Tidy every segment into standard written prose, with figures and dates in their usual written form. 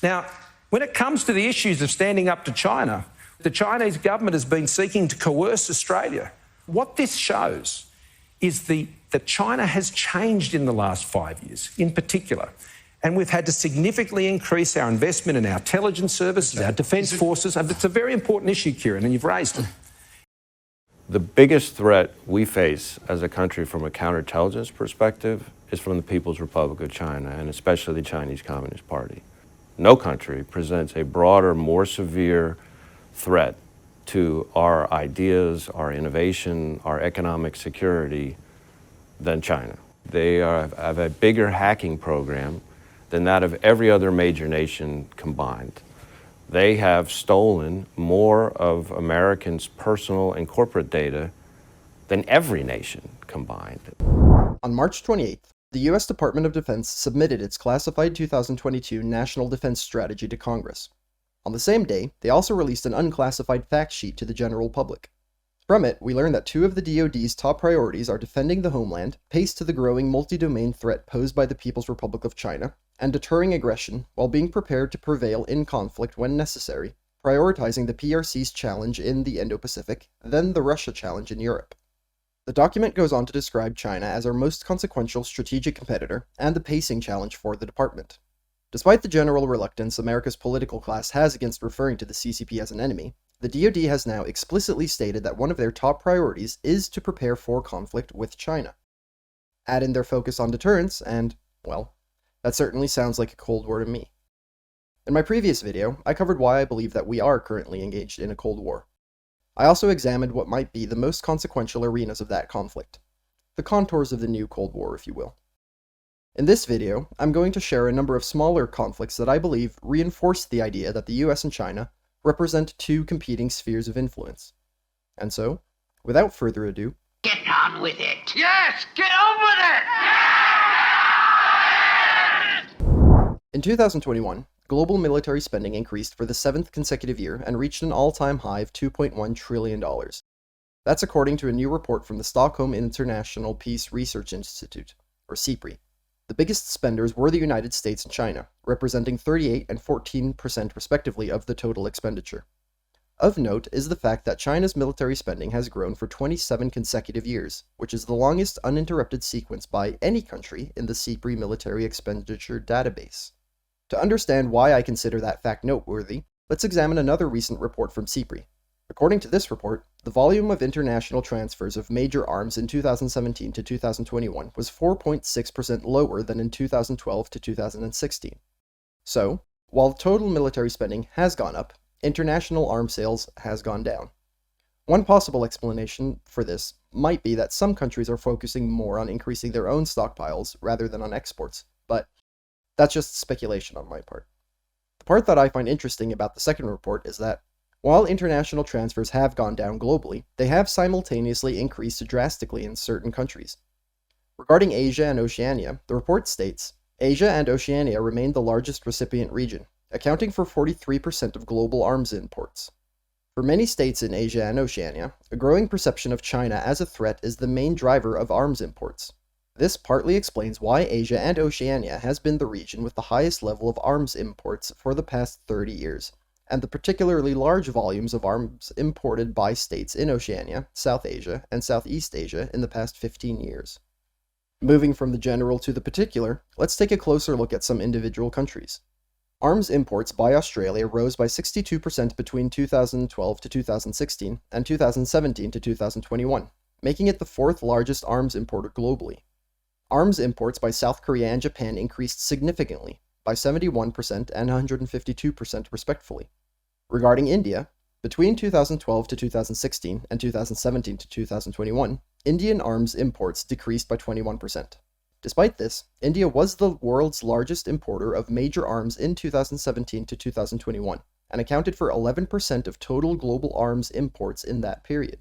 Now, when it comes to the issues of standing up to China, the Chinese government has been seeking to coerce Australia. What this shows is that China has changed in the last 5 years, in particular. And we've had to significantly increase our investment in our intelligence services, our defence forces. And it's a very important issue, Kieran, and you've raised it. The biggest threat we face as a country from a counterintelligence perspective is from the People's Republic of China, and especially the Chinese Communist Party. No country presents a broader, more severe threat to our ideas, our innovation, our economic security than China. They have a bigger hacking program than that of every other major nation combined. They have stolen more of Americans' personal and corporate data than every nation combined. On March 28th, the U.S. Department of Defense submitted its classified 2022 National Defense Strategy to Congress. On the same day, they also released an unclassified fact sheet to the general public. From it, we learn that two of the DoD's top priorities are defending the homeland, pace to the growing multi-domain threat posed by the People's Republic of China, and deterring aggression while being prepared to prevail in conflict when necessary, prioritizing the PRC's challenge in the Indo-Pacific, then the Russia challenge in Europe. The document goes on to describe China as our most consequential strategic competitor and the pacing challenge for the department. Despite the general reluctance America's political class has against referring to the CCP as an enemy, the DoD has now explicitly stated that one of their top priorities is to prepare for conflict with China. Add in their focus on deterrence and, well, that certainly sounds like a Cold War to me. In my previous video, I covered why I believe that we are currently engaged in a Cold War. I also examined what might be the most consequential arenas of that conflict. The contours of the new Cold War, if you will. In this video, I'm going to share a number of smaller conflicts that I believe reinforce the idea that the US and China represent two competing spheres of influence. And so, without further ado, get on with it! Yes, get on with it! In 2021, global military spending increased for the 7th consecutive year and reached an all-time high of $2.1 trillion. That's according to a new report from the Stockholm International Peace Research Institute, or SIPRI. The biggest spenders were the United States and China, representing 38% and 14% respectively of the total expenditure. Of note is the fact that China's military spending has grown for 27 consecutive years, which is the longest uninterrupted sequence by any country in the SIPRI military expenditure database. To understand why I consider that fact noteworthy, let's examine another recent report from SIPRI. According to this report, the volume of international transfers of major arms in 2017 to 2021 was 4.6% lower than in 2012 to 2016. So, while total military spending has gone up, international arms sales has gone down. One possible explanation for this might be that some countries are focusing more on increasing their own stockpiles rather than on exports, but that's just speculation on my part. The part that I find interesting about the second report is that, while international transfers have gone down globally, they have simultaneously increased drastically in certain countries. Regarding Asia and Oceania, the report states, Asia and Oceania remain the largest recipient region, accounting for 43% of global arms imports. For many states in Asia and Oceania, a growing perception of China as a threat is the main driver of arms imports. This partly explains why Asia and Oceania has been the region with the highest level of arms imports for the past 30 years, and the particularly large volumes of arms imported by states in Oceania, South Asia, and Southeast Asia in the past 15 years. Moving from the general to the particular, let's take a closer look at some individual countries. Arms imports by Australia rose by 62% between 2012 to 2016 and 2017 to 2021, making it the fourth largest arms importer globally. Arms imports by South Korea and Japan increased significantly, by 71% and 152% respectively. Regarding India, between 2012 to 2016 and 2017 to 2021, Indian arms imports decreased by 21%. Despite this, India was the world's largest importer of major arms in 2017 to 2021, and accounted for 11% of total global arms imports in that period.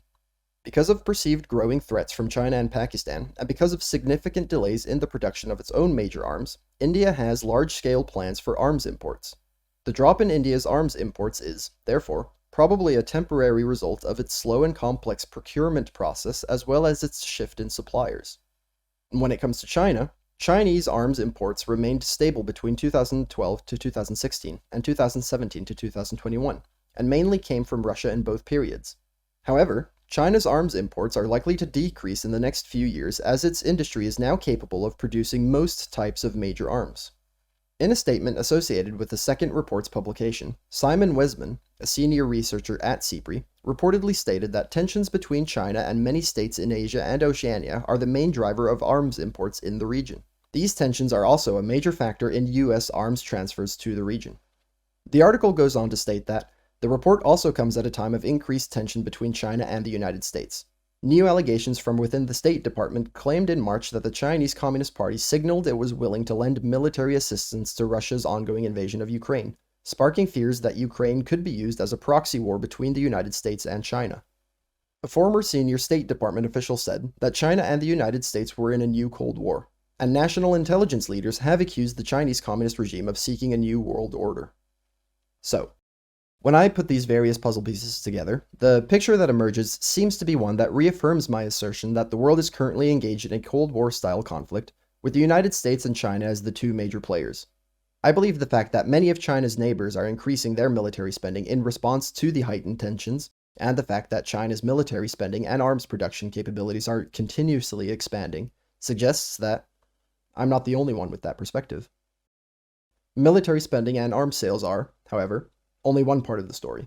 Because of perceived growing threats from China and Pakistan, and because of significant delays in the production of its own major arms, India has large-scale plans for arms imports. The drop in India's arms imports is, therefore, probably a temporary result of its slow and complex procurement process as well as its shift in suppliers. When it comes to China, Chinese arms imports remained stable between 2012 to 2016 and 2017 to 2021, and mainly came from Russia in both periods. However, China's arms imports are likely to decrease in the next few years as its industry is now capable of producing most types of major arms. In a statement associated with the second report's publication, Simon Wesman, a senior researcher at CIPRI, reportedly stated that tensions between China and many states in Asia and Oceania are the main driver of arms imports in the region. These tensions are also a major factor in U.S. arms transfers to the region. The article goes on to state that the report also comes at a time of increased tension between China and the United States. New allegations from within the State Department claimed in March that the Chinese Communist Party signaled it was willing to lend military assistance to Russia's ongoing invasion of Ukraine, sparking fears that Ukraine could be used as a proxy war between the United States and China. A former senior State Department official said that China and the United States were in a new Cold War, and national intelligence leaders have accused the Chinese Communist regime of seeking a new world order. So, when I put these various puzzle pieces together, the picture that emerges seems to be one that reaffirms my assertion that the world is currently engaged in a Cold War-style conflict, with the United States and China as the two major players. I believe the fact that many of China's neighbors are increasing their military spending in response to the heightened tensions, and the fact that China's military spending and arms production capabilities are continuously expanding, suggests that I'm not the only one with that perspective. Military spending and arms sales are, however, only one part of the story.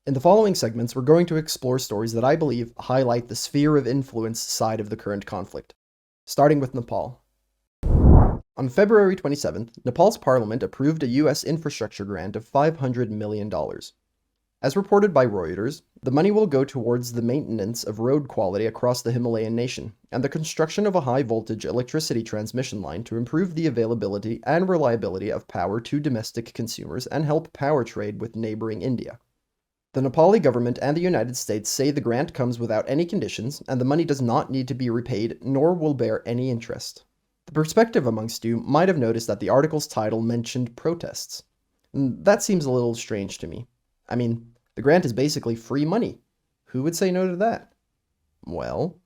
In the following segments, we're going to explore stories that I believe highlight the sphere of influence side of the current conflict, starting with Nepal. On February 27th, Nepal's parliament approved a U.S. infrastructure grant of $500 million. As reported by Reuters, the money will go towards the maintenance of road quality across the Himalayan nation, and the construction of a high-voltage electricity transmission line to improve the availability and reliability of power to domestic consumers and help power trade with neighboring India. The Nepali government and the United States say the grant comes without any conditions, and the money does not need to be repaid, nor will bear any interest. The perspective amongst you might have noticed that the article's title mentioned protests. That seems a little strange to me. I mean, the grant is basically free money. Who would say no to that? Well,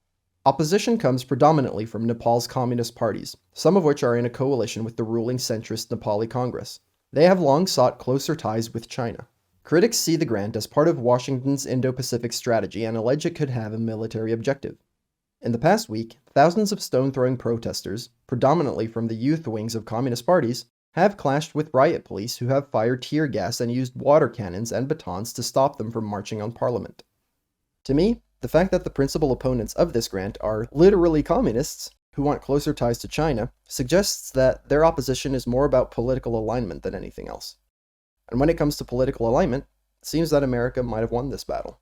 opposition comes predominantly from Nepal's communist parties, some of which are in a coalition with the ruling centrist Nepali Congress. They have long sought closer ties with China. Critics see the grant as part of Washington's Indo-Pacific strategy and allege it could have a military objective. In the past week, thousands of stone-throwing protesters, predominantly from the youth wings of communist parties, have clashed with riot police who have fired tear gas and used water cannons and batons to stop them from marching on Parliament. To me, the fact that the principal opponents of this grant are literally communists who want closer ties to China suggests that their opposition is more about political alignment than anything else. And when it comes to political alignment, it seems that America might have won this battle.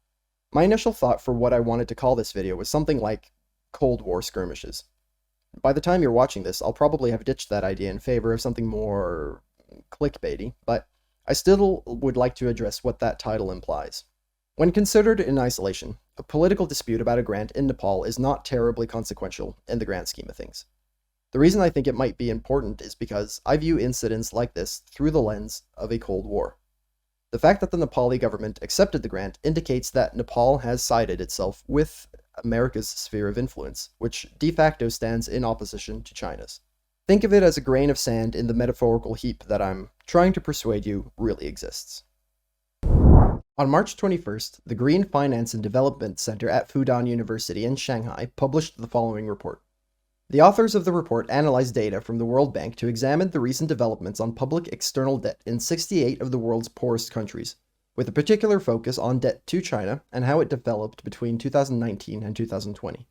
My initial thought for what I wanted to call this video was something like Cold War skirmishes. By the time you're watching this, I'll probably have ditched that idea in favor of something more clickbaity, but I still would like to address what that title implies. When considered in isolation, a political dispute about a grant in Nepal is not terribly consequential in the grand scheme of things. The reason I think it might be important is because I view incidents like this through the lens of a Cold War. The fact that the Nepali government accepted the grant indicates that Nepal has sided itself with America's sphere of influence, which de facto stands in opposition to China's. Think of it as a grain of sand in the metaphorical heap that I'm trying to persuade you really exists. On March 21st, the Green Finance and Development Center at Fudan University in Shanghai published the following report. The authors of the report analyzed data from the World Bank to examine the recent developments on public external debt in 68 of the world's poorest countries, with a particular focus on debt to China and how it developed between 2019 and 2020.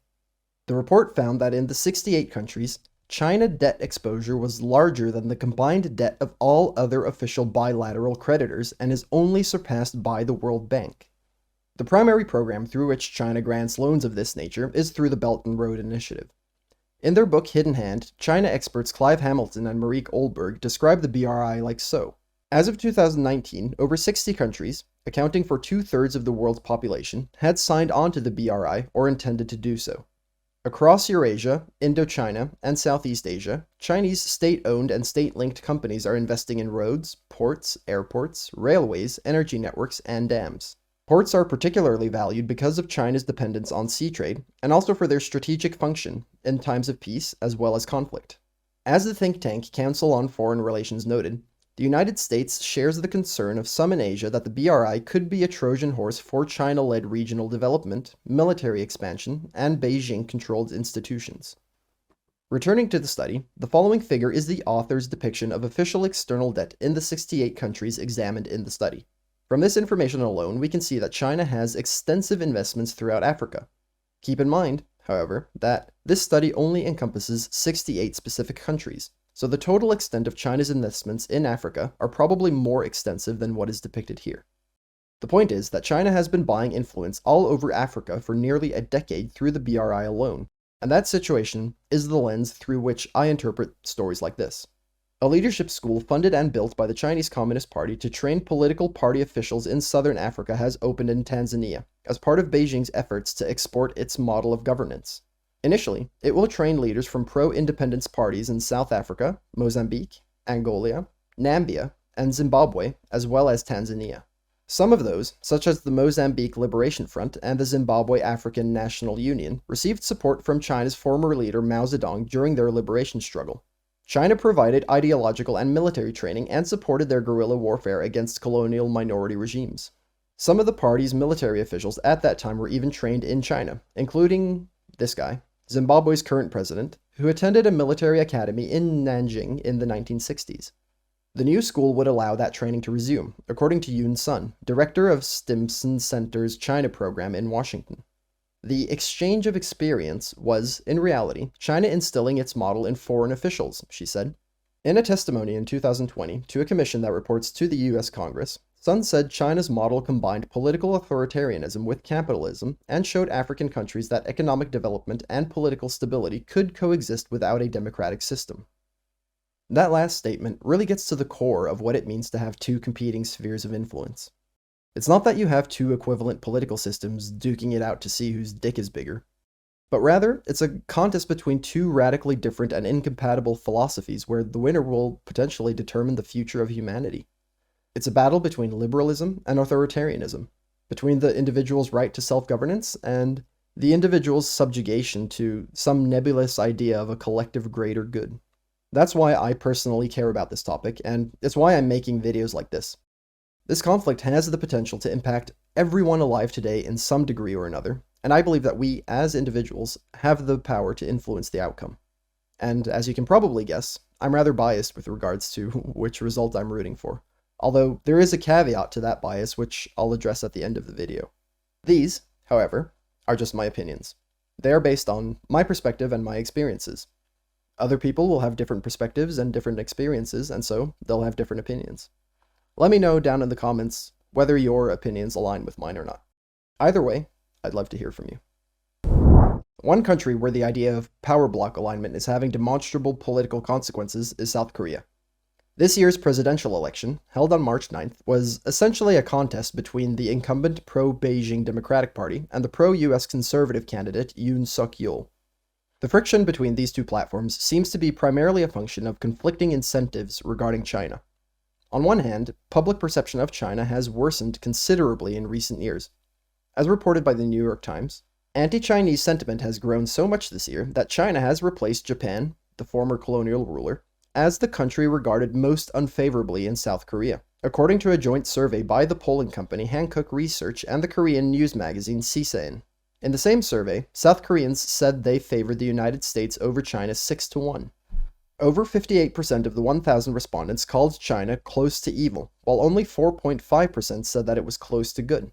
The report found that in the 68 countries, China debt exposure was larger than the combined debt of all other official bilateral creditors and is only surpassed by the World Bank. The primary program through which China grants loans of this nature is through the Belt and Road Initiative. In their book Hidden Hand, China experts Clive Hamilton and Marieke Olberg describe the BRI like so. As of 2019, over 60 countries, accounting for 2/3 of the world's population, had signed on to the BRI or intended to do so. Across Eurasia, Indochina, and Southeast Asia, Chinese state-owned and state-linked companies are investing in roads, ports, airports, railways, energy networks, and dams. Ports are particularly valued because of China's dependence on sea trade, and also for their strategic function in times of peace as well as conflict. As the think tank Council on Foreign Relations noted, the United States shares the concern of some in Asia that the BRI could be a Trojan horse for China-led regional development, military expansion, and Beijing-controlled institutions. Returning to the study, the following figure is the author's depiction of official external debt in the 68 countries examined in the study. From this information alone, we can see that China has extensive investments throughout Africa. Keep in mind, however, that this study only encompasses 68 specific countries, so the total extent of China's investments in Africa are probably more extensive than what is depicted here. The point is that China has been buying influence all over Africa for nearly a decade through the BRI alone, and that situation is the lens through which I interpret stories like this. A leadership school funded and built by the Chinese Communist Party to train political party officials in southern Africa has opened in Tanzania, as part of Beijing's efforts to export its model of governance. Initially, it will train leaders from pro-independence parties in South Africa, Mozambique, Angola, Namibia, and Zimbabwe, as well as Tanzania. Some of those, such as the Mozambique Liberation Front and the Zimbabwe African National Union, received support from China's former leader Mao Zedong during their liberation struggle. China provided ideological and military training and supported their guerrilla warfare against colonial minority regimes. Some of the party's military officials at that time were even trained in China, including this guy, Zimbabwe's current president, who attended a military academy in Nanjing in the 1960s. The new school would allow that training to resume, according to Yoon Sun, director of Stimson Center's China program in Washington. The exchange of experience was, in reality, China instilling its model in foreign officials, she said. In a testimony in 2020 to a commission that reports to the US Congress, Sun said China's model combined political authoritarianism with capitalism and showed African countries that economic development and political stability could coexist without a democratic system. That last statement really gets to the core of what it means to have two competing spheres of influence. It's not that you have two equivalent political systems duking it out to see whose dick is bigger, but rather it's a contest between two radically different and incompatible philosophies where the winner will potentially determine the future of humanity. It's a battle between liberalism and authoritarianism, between the individual's right to self-governance and the individual's subjugation to some nebulous idea of a collective greater good. That's why I personally care about this topic, and it's why I'm making videos like this. This conflict has the potential to impact everyone alive today in some degree or another, and I believe that we, as individuals, have the power to influence the outcome. And as you can probably guess, I'm rather biased with regards to which result I'm rooting for, although there is a caveat to that bias which I'll address at the end of the video. These, however, are just my opinions. They are based on my perspective and my experiences. Other people will have different perspectives and different experiences, and so they'll have different opinions. Let me know down in the comments whether your opinions align with mine or not. Either way, I'd love to hear from you. One country where the idea of power block alignment is having demonstrable political consequences is South Korea. This year's presidential election, held on March 9th, was essentially a contest between the incumbent pro-Beijing Democratic Party and the pro-US conservative candidate Yoon Suk-yeol. The friction between these two platforms seems to be primarily a function of conflicting incentives regarding China. On one hand, public perception of China has worsened considerably in recent years. As reported by the New York Times, anti-Chinese sentiment has grown so much this year that China has replaced Japan, the former colonial ruler, as the country regarded most unfavorably in South Korea, according to a joint survey by the polling company Hankook Research and the Korean news magazine CSAN. In the same survey, South Koreans said they favored the United States over China 6-1. Over 58% of the 1,000 respondents called China close to evil, while only 4.5% said that it was close to good.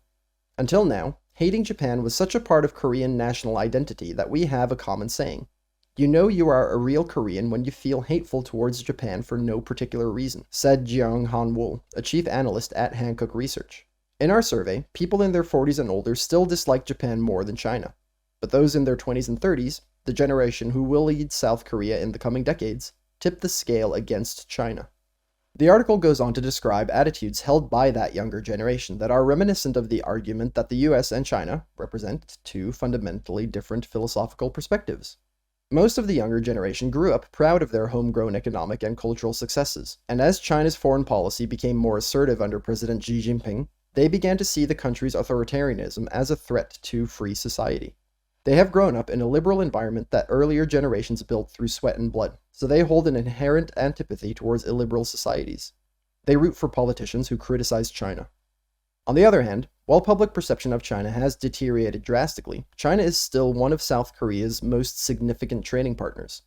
Until now, hating Japan was such a part of Korean national identity that we have a common saying. You know you are a real Korean when you feel hateful towards Japan for no particular reason, said Jeong Han-woo, a chief analyst at Hankook Research. In our survey, people in their 40s and older still dislike Japan more than China. But those in their 20s and 30s, the generation who will lead South Korea in the coming decades, tip the scale against China. The article goes on to describe attitudes held by that younger generation that are reminiscent of the argument that the US and China represent two fundamentally different philosophical perspectives. Most of the younger generation grew up proud of their homegrown economic and cultural successes, and as China's foreign policy became more assertive under President Xi Jinping, they began to see the country's authoritarianism as a threat to free society. They have grown up in a liberal environment that earlier generations built through sweat and blood, so they hold an inherent antipathy towards illiberal societies. They root for politicians who criticize China. On the other hand, while public perception of China has deteriorated drastically, China is still one of South Korea's most significant trading partners.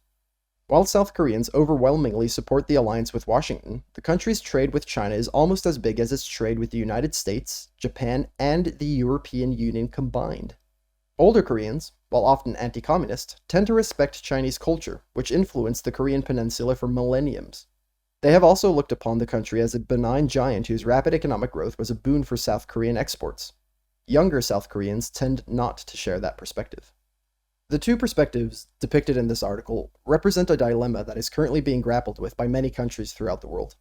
While South Koreans overwhelmingly support the alliance with Washington, the country's trade with China is almost as big as its trade with the United States, Japan, and the European Union combined. Older Koreans, while often anti-communist, tend to respect Chinese culture, which influenced the Korean peninsula for millenniums. They have also looked upon the country as a benign giant whose rapid economic growth was a boon for South Korean exports. Younger South Koreans tend not to share that perspective. The two perspectives depicted in this article represent a dilemma that is currently being grappled with by many countries throughout the world.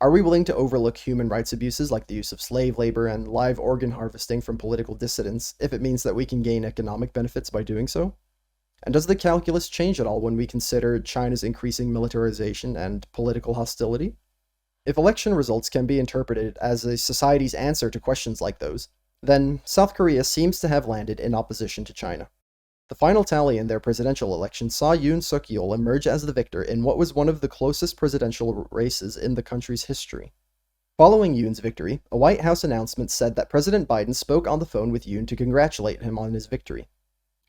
Are we willing to overlook human rights abuses like the use of slave labor and live organ harvesting from political dissidents if it means that we can gain economic benefits by doing so? And does the calculus change at all when we consider China's increasing militarization and political hostility? If election results can be interpreted as a society's answer to questions like those, then South Korea seems to have landed in opposition to China. The final tally in their presidential election saw Yoon Suk-yeol emerge as the victor in what was one of the closest presidential races in the country's history. Following Yoon's victory, a White House announcement said that President Biden spoke on the phone with Yoon to congratulate him on his victory.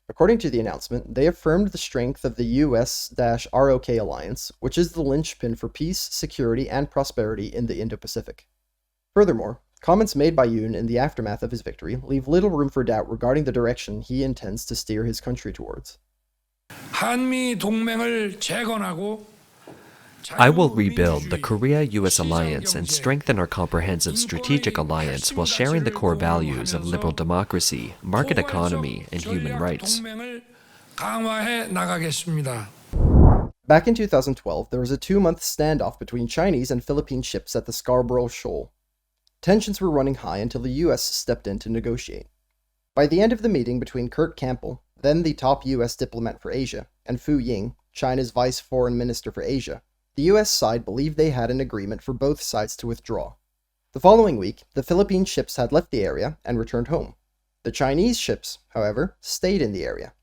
According to the announcement, they affirmed the strength of the US-ROK alliance, which is the linchpin for peace, security, and prosperity in the Indo-Pacific. Furthermore, comments made by Yoon in the aftermath of his victory leave little room for doubt regarding the direction he intends to steer his country towards. 한미 동맹을 재건하고 I will rebuild the Korea-US alliance and strengthen our comprehensive strategic alliance while sharing the core values of liberal democracy, market economy, and human rights. 강화해 나가겠습니다. Back in 2012, there was a 2-month standoff between Chinese and Philippine ships at the Scarborough Shoal. Tensions were running high until the US stepped in to negotiate. By the end of the meeting between Kurt Campbell, then the top US diplomat for Asia, and Fu Ying, China's vice foreign minister for Asia, the US side believed they had an agreement for both sides to withdraw. The following week, the Philippine ships had left the area and returned home. The Chinese ships, however, stayed in the area.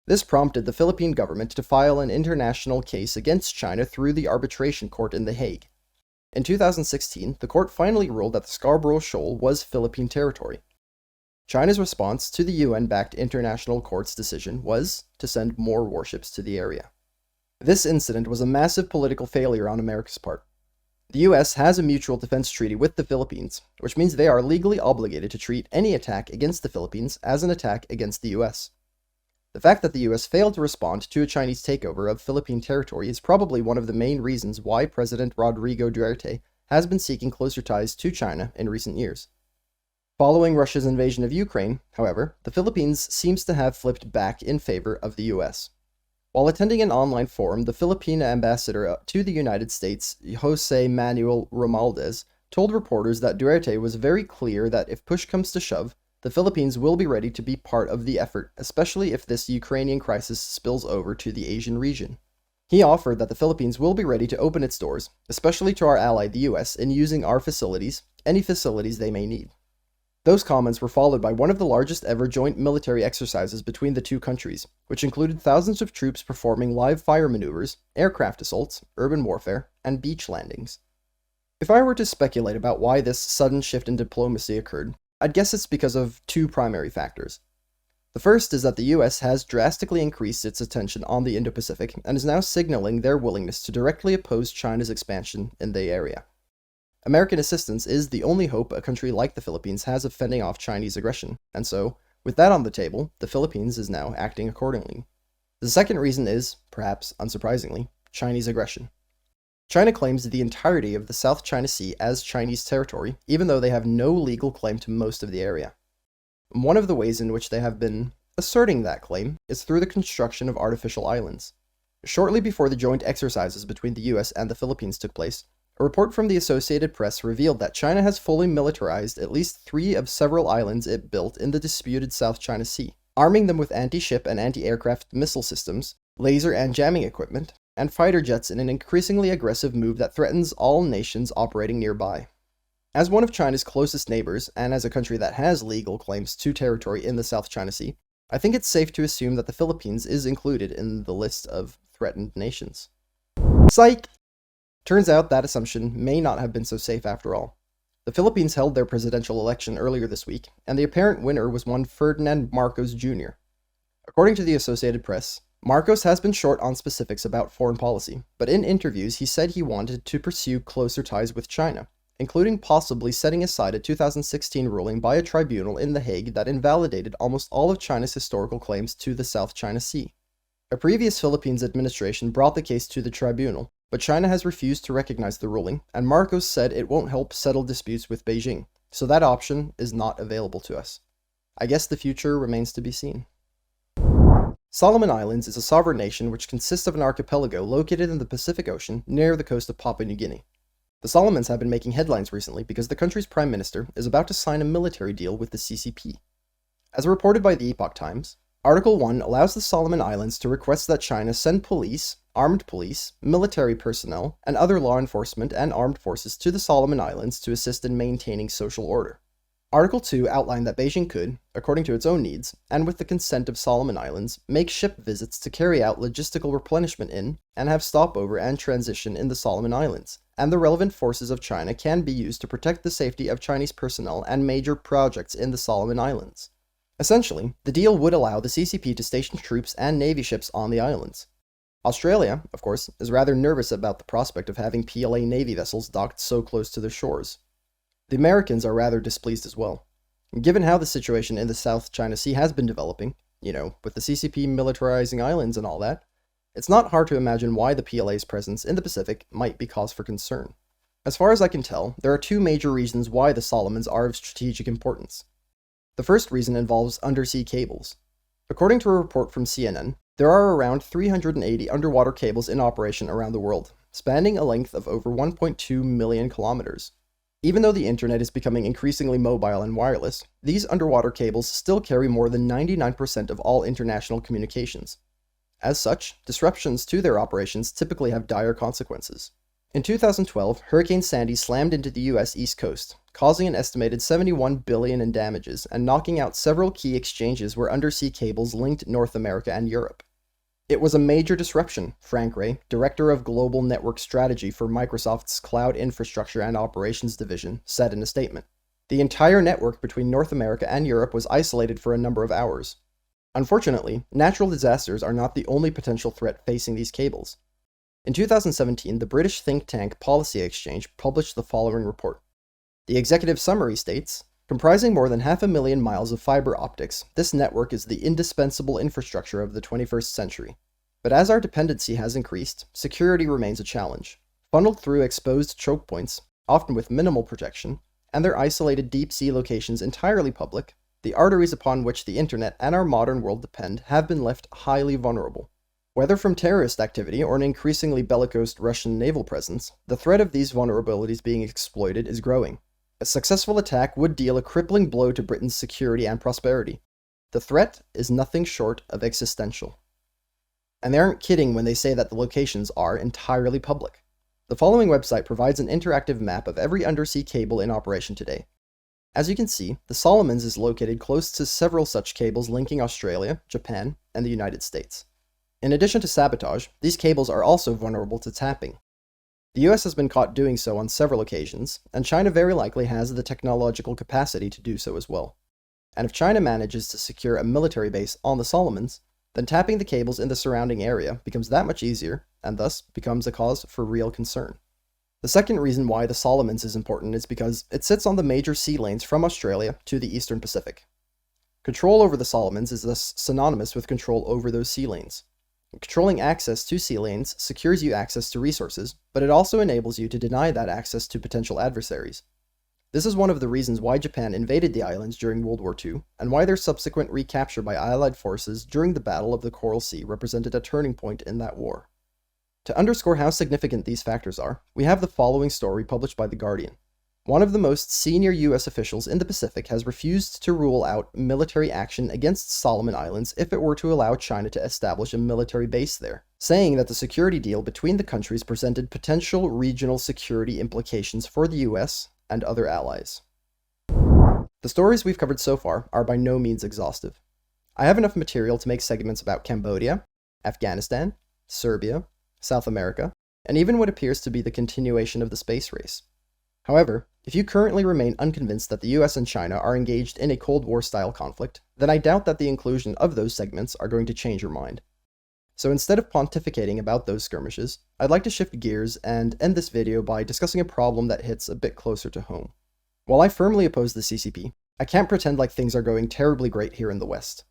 This prompted the Philippine government to file an international case against China through the arbitration court in The Hague. In 2016, the court finally ruled that the Scarborough Shoal was Philippine territory. China's response to the UN-backed International Court's decision was to send more warships to the area. This incident was a massive political failure on America's part. The US has a mutual defense treaty with the Philippines, which means they are legally obligated to treat any attack against the Philippines as an attack against the US. The fact that the US failed to respond to a Chinese takeover of Philippine territory is probably one of the main reasons why President Rodrigo Duterte has been seeking closer ties to China in recent years. Following Russia's invasion of Ukraine, however, the Philippines seems to have flipped back in favor of the US. While attending an online forum, the Philippine ambassador to the United States, Jose Manuel Romualdez, told reporters that Duterte was very clear that if push comes to shove, the Philippines will be ready to be part of the effort, especially if this Ukrainian crisis spills over to the Asian region. He offered that the Philippines will be ready to open its doors, especially to our ally the US, in using our facilities, any facilities they may need. Those comments were followed by one of the largest ever joint military exercises between the two countries, which included thousands of troops performing live fire maneuvers, aircraft assaults, urban warfare, and beach landings. If I were to speculate about why this sudden shift in diplomacy occurred, I'd guess it's because of two primary factors. The first is that the US has drastically increased its attention on the Indo-Pacific and is now signaling their willingness to directly oppose China's expansion in the area. American assistance is the only hope a country like the Philippines has of fending off Chinese aggression, and so, with that on the table, the Philippines is now acting accordingly. The second reason is, perhaps unsurprisingly, Chinese aggression. China claims the entirety of the South China Sea as Chinese territory, even though they have no legal claim to most of the area. One of the ways in which they have been asserting that claim is through the construction of artificial islands. Shortly before the joint exercises between the US and the Philippines took place, a report from the Associated Press revealed that China has fully militarized at least 3 of several islands it built in the disputed South China Sea, arming them with anti-ship and anti-aircraft missile systems, laser and jamming equipment, and fighter jets in an increasingly aggressive move that threatens all nations operating nearby. As one of China's closest neighbors, and as a country that has legal claims to territory in the South China Sea, I think it's safe to assume that the Philippines is included in the list of threatened nations. Psych! Turns out that assumption may not have been so safe after all. The Philippines held their presidential election earlier this week, and the apparent winner was one Ferdinand Marcos Jr. According to the Associated Press, Marcos has been short on specifics about foreign policy, but in interviews he said he wanted to pursue closer ties with China, including possibly setting aside a 2016 ruling by a tribunal in The Hague that invalidated almost all of China's historical claims to the South China Sea. A previous Philippines administration brought the case to the tribunal, but China has refused to recognize the ruling, and Marcos said it won't help settle disputes with Beijing, so that option is not available to us. I guess the future remains to be seen. Solomon Islands is a sovereign nation which consists of an archipelago located in the Pacific Ocean near the coast of Papua New Guinea. The Solomons have been making headlines recently because the country's prime minister is about to sign a military deal with the CCP. As reported by the Epoch Times, Article 1 allows the Solomon Islands to request that China send police, armed police, military personnel, and other law enforcement and armed forces to the Solomon Islands to assist in maintaining social order. Article 2 outlined that Beijing could, according to its own needs, and with the consent of Solomon Islands, make ship visits to carry out logistical replenishment in, and have stopover and transition in the Solomon Islands, and the relevant forces of China can be used to protect the safety of Chinese personnel and major projects in the Solomon Islands. Essentially, the deal would allow the CCP to station troops and Navy ships on the islands. Australia, of course, is rather nervous about the prospect of having PLA Navy vessels docked so close to their shores. The Americans are rather displeased as well. Given how the situation in the South China Sea has been developing, with the CCP militarizing islands and all that, it's not hard to imagine why the PLA's presence in the Pacific might be cause for concern. As far as I can tell, there are two major reasons why the Solomons are of strategic importance. The first reason involves undersea cables. According to a report from CNN, there are around 380 underwater cables in operation around the world, spanning a length of over 1.2 million kilometers. Even though the internet is becoming increasingly mobile and wireless, these underwater cables still carry more than 99% of all international communications. As such, disruptions to their operations typically have dire consequences. In 2012, Hurricane Sandy slammed into the US East Coast, causing an estimated $71 billion in damages and knocking out several key exchanges where undersea cables linked North America and Europe. It was a major disruption, Frank Ray, Director of Global Network Strategy for Microsoft's Cloud Infrastructure and Operations Division, said in a statement. The entire network between North America and Europe was isolated for a number of hours. Unfortunately, natural disasters are not the only potential threat facing these cables. In 2017, the British think tank Policy Exchange published the following report. The executive summary states, comprising more than 500,000 miles of fiber optics, this network is the indispensable infrastructure of the 21st century. But as our dependency has increased, security remains a challenge. Funneled through exposed choke points, often with minimal protection, and their isolated deep-sea locations entirely public, the arteries upon which the internet and our modern world depend have been left highly vulnerable. Whether from terrorist activity or an increasingly bellicose Russian naval presence, the threat of these vulnerabilities being exploited is growing. A successful attack would deal a crippling blow to Britain's security and prosperity. The threat is nothing short of existential. And they aren't kidding when they say that the locations are entirely public. The following website provides an interactive map of every undersea cable in operation today. As you can see, the Solomons is located close to several such cables linking Australia, Japan, and the United States. In addition to sabotage, these cables are also vulnerable to tapping. The US has been caught doing so on several occasions, and China very likely has the technological capacity to do so as well. And if China manages to secure a military base on the Solomons, then tapping the cables in the surrounding area becomes that much easier, and thus becomes a cause for real concern. The second reason why the Solomons is important is because it sits on the major sea lanes from Australia to the Eastern Pacific. Control over the Solomons is thus synonymous with control over those sea lanes. Controlling access to sea lanes secures you access to resources, but it also enables you to deny that access to potential adversaries. This is one of the reasons why Japan invaded the islands during World War II, and why their subsequent recapture by Allied forces during the Battle of the Coral Sea represented a turning point in that war. To underscore how significant these factors are, we have the following story published by The Guardian. One of the most senior US officials in the Pacific has refused to rule out military action against Solomon Islands if it were to allow China to establish a military base there, saying that the security deal between the countries presented potential regional security implications for the US and other allies. The stories we've covered so far are by no means exhaustive. I have enough material to make segments about Cambodia, Afghanistan, Serbia, South America, and even what appears to be the continuation of the space race. However, if you currently remain unconvinced that the US and China are engaged in a Cold War-style conflict, then I doubt that the inclusion of those segments are going to change your mind. So instead of pontificating about those skirmishes, I'd like to shift gears and end this video by discussing a problem that hits a bit closer to home. While I firmly oppose the CCP, I can't pretend like things are going terribly great here in the West.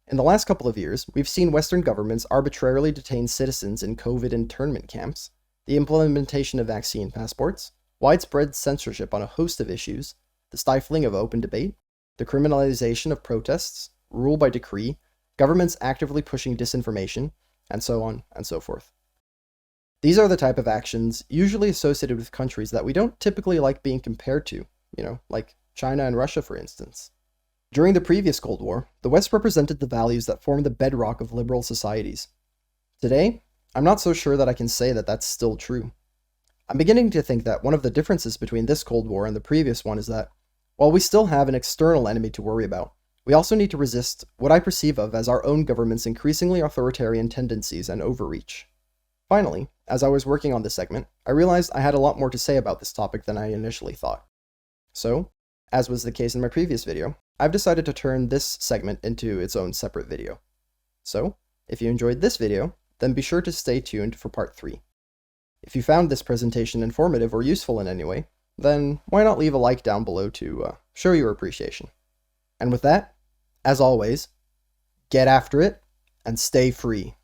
In the last couple of years, we've seen Western governments arbitrarily detain citizens in COVID internment camps, the implementation of vaccine passports, widespread censorship on a host of issues, the stifling of open debate, the criminalization of protests, rule by decree, governments actively pushing disinformation, and so on and so forth. These are the type of actions usually associated with countries that we don't typically like being compared to, like China and Russia, for instance. During the previous Cold War, the West represented the values that form the bedrock of liberal societies. Today, I'm not so sure that I can say that that's still true. I'm beginning to think that one of the differences between this Cold War and the previous one is that, while we still have an external enemy to worry about, we also need to resist what I perceive of as our own government's increasingly authoritarian tendencies and overreach. Finally, as I was working on this segment, I realized I had a lot more to say about this topic than I initially thought. So, as was the case in my previous video, I've decided to turn this segment into its own separate video. So, if you enjoyed this video, then be sure to stay tuned for part 3. If you found this presentation informative or useful in any way, then why not leave a like down below to show your appreciation. And with that, as always, get after it and stay free.